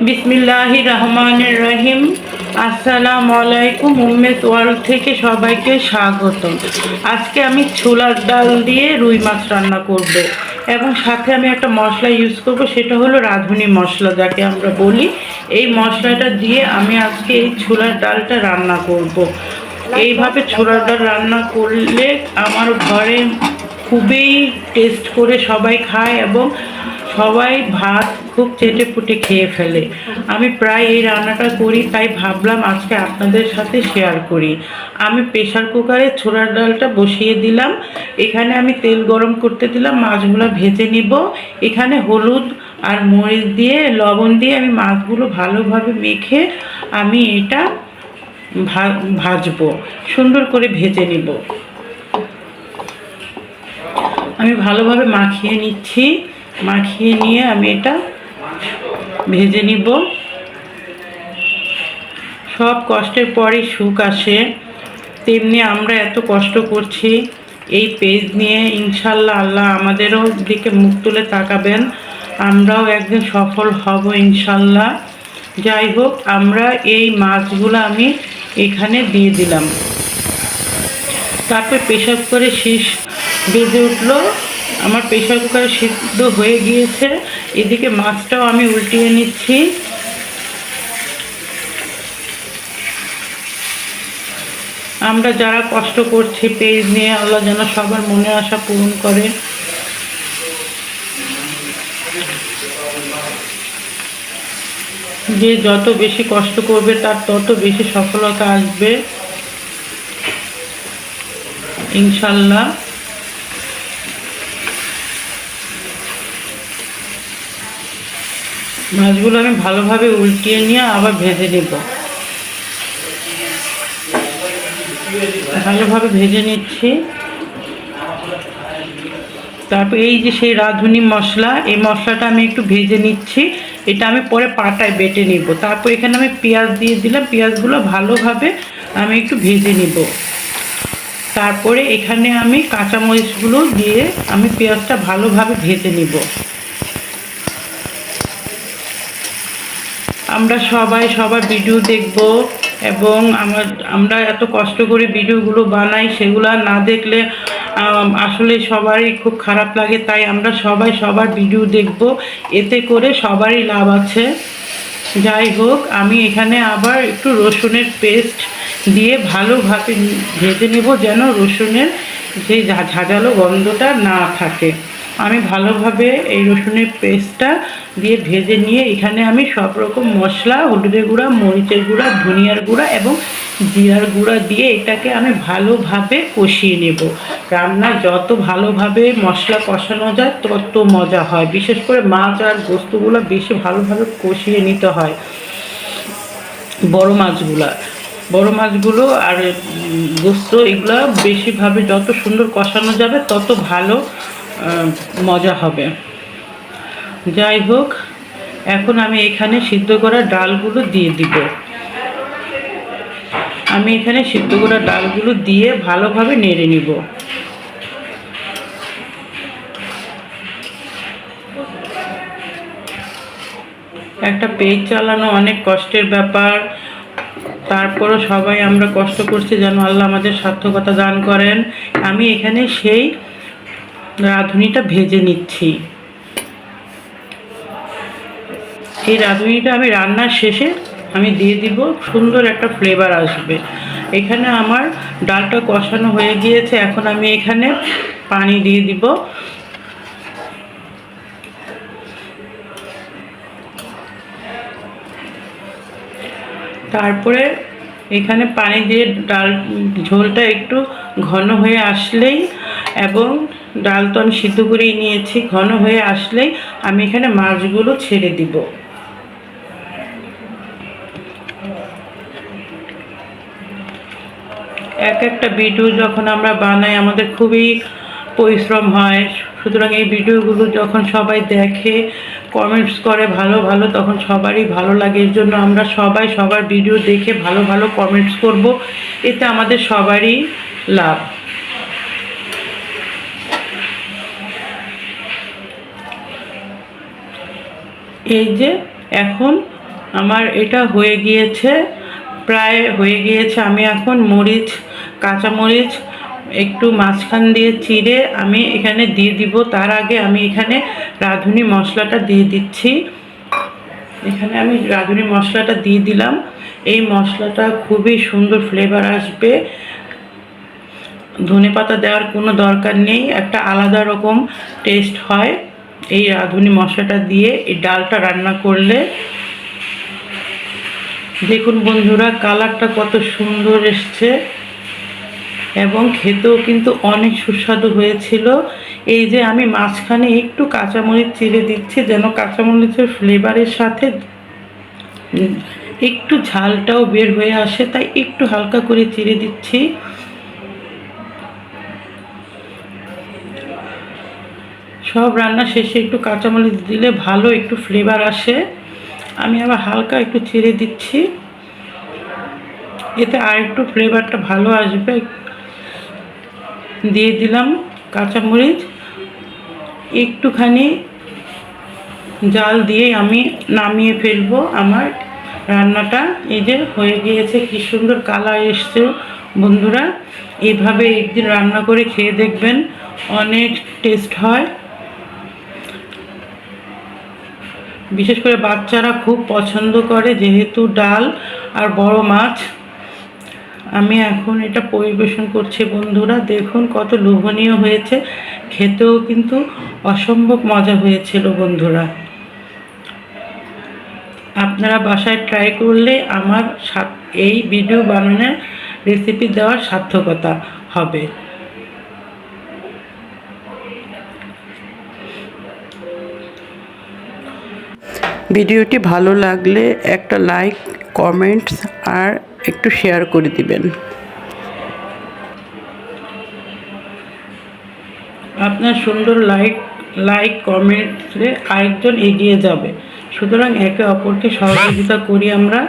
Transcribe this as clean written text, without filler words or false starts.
বিসমিল্লাহির রহমানির রহিম। আসসালামু আলাইকুম। উম্মেদ ওয়ার্ল্ড থেকে সবাইকে স্বাগতম। আজকে আমি ছোলার ডাল দিয়ে রুই মাছ রান্না করব এবং সাথে আমি একটা মশলা ইউজ করব, সেটা হলো রাঁধুনি মশলা যাকে আমরা বলি। এই মশলাটা দিয়ে আমি আজকে এই ছোলার ডালটা রান্না করব। এইভাবে ছোলার ডাল রান্না করলে আমার ঘরে খুবই টেস্ট করে সবাই খায় এবং সবাই ভাত খুব চেটেপুটে খেয়ে ফেলে। আমি প্রায় এই রান্নাটা করি, তাই ভাবলাম আজকে আপনাদের সাথে শেয়ার করি। আমি প্রেশার কুকারে ছোলার ডালটা বসিয়ে দিলাম। এখানে আমি তেল গরম করতে দিলাম, মাছগুলো ভেজে নিব। এখানে হলুদ আর মরিচ দিয়ে লবণ দিয়ে আমি মাছগুলো ভালোভাবে মেখে আমি এটা ভাজবো, সুন্দর করে ভেজে নিব। আমি ভালোভাবে মাখিয়ে নিচ্ছি। মাখিয়ে নিয়ে আমি এটা ভেজে নিব। সব কষ্টের পরই সুখ আসে, তেমনি আমরা এত কষ্ট করছি এই পেজ নিয়ে। ইনশাল্লাহ আল্লাহ আমাদেরও দিকে মুখ তুলে তাকাবেন, আমরাও একদিন সফল হব ইনশাল্লাহ। যাই হোক, আমরা এই মাছগুলো আমি এখানে দিয়ে দিলাম। তারপর প্রেশার কুকারে শীষ বেজে উঠলো। আমার প্রেশার কুকারে সিদ্ধ হয়ে গিয়েছে। এদিকে মাছটাও আমি উল্টিয়ে নিচ্ছি। আমরা যারা কষ্ট করছি পেজ নিয়ে, আল্লাহ যেন সবার মনে আশা পূরণ করে। যে যত বেশি কষ্ট করবে তার তত বেশি সফলতা আসবে ইনশাল্লাহ। মাছগুলো আমি ভালোভাবে উল্টিয়ে নিয়ে আবার ভেজে নেব। ভালোভাবে ভেজে নিচ্ছি। তারপর এই যে সেই রাঁধুনি মশলা, এই মশলাটা আমি একটু ভেজে নিচ্ছি। এটা আমি পরে পাটায় বেটে নিব। তারপর এখানে আমি পেঁয়াজ দিয়ে দিলাম। পেঁয়াজগুলো ভালোভাবে আমি একটু ভেজে নিব। তারপরে এখানে আমি কাঁচামরিচগুলো দিয়ে আমি পেঁয়াজটা ভালোভাবে ভেজে নিব। আমরা সবাই সবার ভিডিও দেখব এবং আমরা এত কষ্ট করে ভিডিওগুলো বানাই, সেগুলো না দেখলে আসলে সবারই খুব খারাপ লাগে। তাই আমরা সবাই সবার ভিডিও দেখব, এতে করে সবারই লাভ আছে। যাই হোক, আমি এখানে আবার একটু রসুনের পেস্ট দিয়ে ভালোভাবে ভেজে নেব, যেন রসুনের যে ঝাঁঝালো গন্ধটা না থাকে। আমি ভালোভাবে এই রসুনের পেস্টটা দিয়ে ভেজে নিয়ে এখানে আমি সব রকম মশলা, হলুদের গুঁড়া, মরিচের গুঁড়া, ধনিয়ার গুঁড়া এবং জিরার গুঁড়া দিয়ে এটাকে আমি ভালোভাবে কষিয়ে নেব। রান্না যত ভালোভাবে মশলা কষানো যায় তত মজা হয়। বিশেষ করে মাছ আর গোস্তগুলো বেশি ভালোভাবে কষিয়ে নিতে হয়। বড় মাছগুলো আর গোস্ত এগুলো বেশিভাবে যত সুন্দর কষানো যাবে তত ভালো মজা হবে। যাই হোক, এখন আমি এখানে সিদ্ধ করা ডালগুলো দিয়ে দিব। আমি এখানে সিদ্ধ করা ডালগুলো দিয়ে ভালোভাবে নেড়ে নিব। একটা পেজ চালানো অনেক কষ্টের ব্যাপার। তারপরও সবাই আমরা কষ্ট করছি, যেন আল্লাহ আমাদের সার্থকতা দান করেন। আমি এখানে সেই রাঁধুনিটা ভেজে নিচ্ছি। এই রাঁধুনিটা আমি রান্নার শেষে আমি দিয়ে দিব, সুন্দর একটা ফ্লেভার আসবে। এখানে আমার ডালটা কষানো হয়ে গিয়েছে। এখন আমি এখানে পানি দিয়ে দিব। তারপরে এখানে পানি দিয়ে ডাল ঝোলটা একটু ঘন হয়ে আসলেই, এবং ডাল তো আমি সিদ্ধ করেই নিয়েছি, ঘন হয়ে আসলেই আমি এখানে মাছগুলো ছেড়ে দিব। এক একটা ভিডিও যখন আমরা বানাই আমাদের খুবই পরিশ্রম হয়। সুতরাং এই ভিডিওগুলো যখন সবাই দেখে, কমেন্টস করে ভালো ভালো, তখন সবারই ভালো লাগে। এর জন্য আমরা সবাই সবার ভিডিও দেখে ভালো ভালো কমেন্টস করব, এতে আমাদের সবারই লাভ। এই যে এখন আমার এটা হয়ে গিয়েছে, প্রায় হয়ে গিয়েছে। আমি এখন মরিচ, কাঁচামরিচ একটু মাঝখান দিয়ে চিড়ে আমি এখানে দিয়ে দিব। তার আগে আমি এখানে রাঁধুনি মশলাটা দিয়ে দিচ্ছি। এখানে আমি রাঁধুনি মশলাটা দিয়ে দিলাম। এই মশলাটা খুবই সুন্দর ফ্লেভার আসবে। ধনেপাতা দেওয়ার কোনো দরকার নেই, একটা আলাদা রকম টেস্ট হয় এই রাঁধুনি মশলাটা দিয়ে এই ডালটা রান্না করলে। দেখুন বন্ধুরা, কালারটা কত সুন্দর এসছে এবং খেতেও কিন্তু অনেক সুস্বাদু হয়েছিল। এই যে আমি মাঝখানে একটু কাঁচামরিচ চিড়ে দিচ্ছি, যেন কাঁচামরিচের ফ্লেভারের সাথে একটু ঝালটাও বের হয়ে আসে, তাই একটু হালকা করে চিড়ে দিচ্ছি। সব রান্না শেষে একটু কাঁচামরিচ দিলে ভালো একটু ফ্লেভার আসে। আমি আবার হালকা একটু চিড়ে দিচ্ছি, এতে আর একটু ফ্লেভারটা ভালো আসবে। দিয়ে দিলাম কাঁচামরিচ, একটুখানি জাল দিয়ে আমি নামিয়ে ফেলবো আমার রান্নাটা। এই যে হয়ে গিয়েছে, কি সুন্দর কালার এসছে বন্ধুরা। এইভাবে একদিন রান্না করে খেয়ে দেখবেন, অনেক টেস্ট হয়। বিশেষ করে বাচ্চারা খুব পছন্দ করে, যেহেতু ডাল আর বড় মাছ। আমি এখন এটা পরিবেশন করছি বন্ধুরা। দেখুন কত লোভনীয় হয়েছে, খেতেও কিন্তু অসম্ভব মজা হয়েছিল বন্ধুরা। আপনারা বাসায় ট্রাই করলে আমার এই ভিডিও বানানোর রেসিপি দেওয়ার সার্থকতা হবে। ভিডিওটি ভালো লাগলে একটা লাইক, কমেন্টস আর একটু শেয়ার করে দিবেন। আপনার সুন্দর লাইক কমেন্টসে আরেকজন এগিয়ে যাবে। সুতরাং একে অপরকে সহযোগিতা করি আমরা।